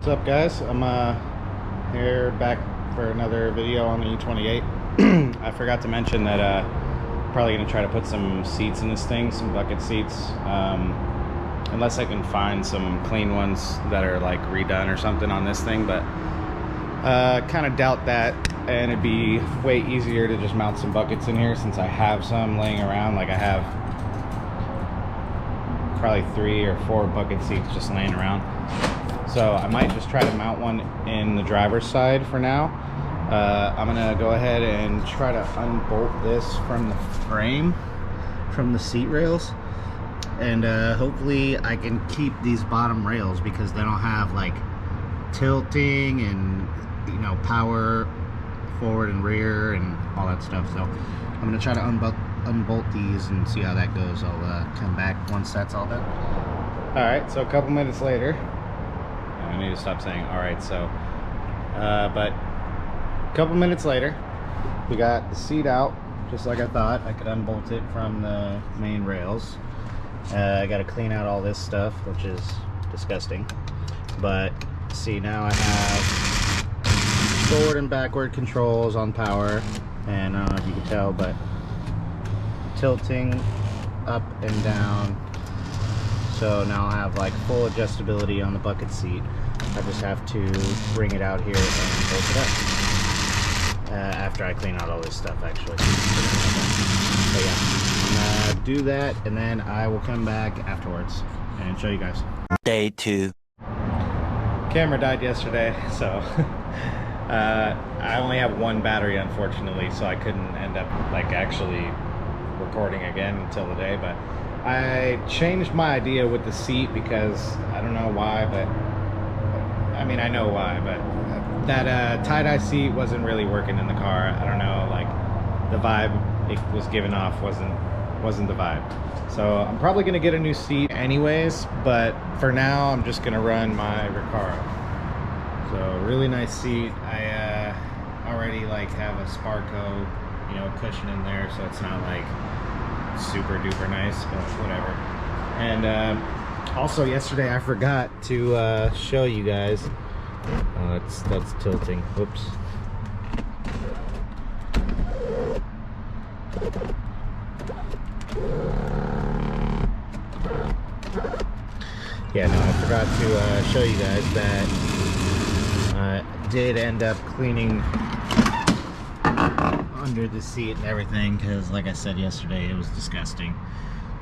What's up, guys? I'm here back for another video on the e28. I forgot to mention that probably gonna try to put some seats in this thing, some bucket seats, unless I can find some clean ones that are like redone or something on this thing, but kind of doubt that. And it'd be way easier to just mount some buckets in here since I have some laying around. Like I have probably 3 or 4 bucket seats just laying around. So I might just try to mount one in the driver's side for now. I'm gonna go ahead and try to unbolt this from the frame, from the seat rails, and hopefully I can keep these bottom rails because they don't have like tilting and, you know, power forward and rear and all that stuff. So I'm gonna try to unbolt these and see how that goes. I'll come back once that's all done. All right, so a couple minutes later. I need to stop saying all right, so but a couple minutes later we got the seat out just like I thought. I could unbolt it from the main rails. I got to clean out all this stuff, which is disgusting, but see, now I have forward and backward controls on power, and I don't know if you can tell, but tilting up and down. So now I'll have like full adjustability on the bucket seat. I just have to bring it out here and bolt it up after I clean out all this stuff, actually. But yeah, I'm gonna do that, and then I will come back afterwards and show you guys. Day 2. Camera died yesterday, so I only have one battery, unfortunately, so I couldn't end up like actually recording again until the day. But I changed my idea with the seat because I don't know why, but I mean I know why, but that tie-dye seat wasn't really working in the car. I don't know, like the vibe it was giving off wasn't the vibe. So I'm probably gonna get a new seat anyways, but for now I'm just gonna run my Recaro. So really nice seat. I already like have a Sparco, you know, cushion in there, so it's not like super duper nice, but whatever. And also yesterday I forgot to show you guys. That's tilting. Whoops. Yeah, no, I forgot to show you guys that I did end up cleaning under the seat and everything, because like I said yesterday, it was disgusting.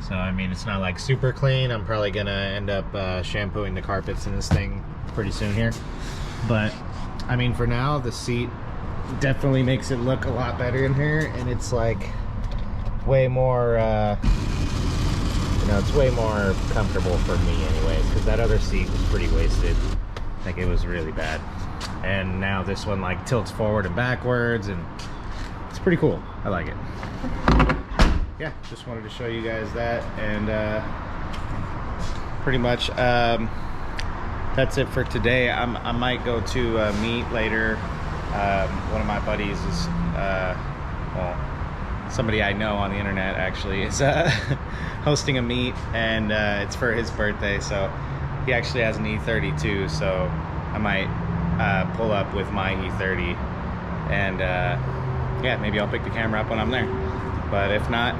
So I mean, it's not like super clean. I'm probably gonna end up shampooing the carpets in this thing pretty soon here, but I mean, for now the seat definitely makes it look a lot better in here, and it's like way more you know, it's way more comfortable for me anyways, because that other seat was pretty wasted. Like, it was really bad, and now this one like tilts forward and backwards, and it's pretty cool. I like it. Yeah, just wanted to show you guys that, and pretty much that's it for today. I might go to a meet later. One of my buddies is well, somebody I know on the internet actually is hosting a meet, and it's for his birthday, so he actually has an E32, so I might pull up with my E30, and yeah, maybe I'll pick the camera up when I'm there. But if not,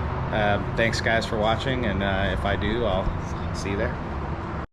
thanks guys for watching, and if I do, I'll see you there.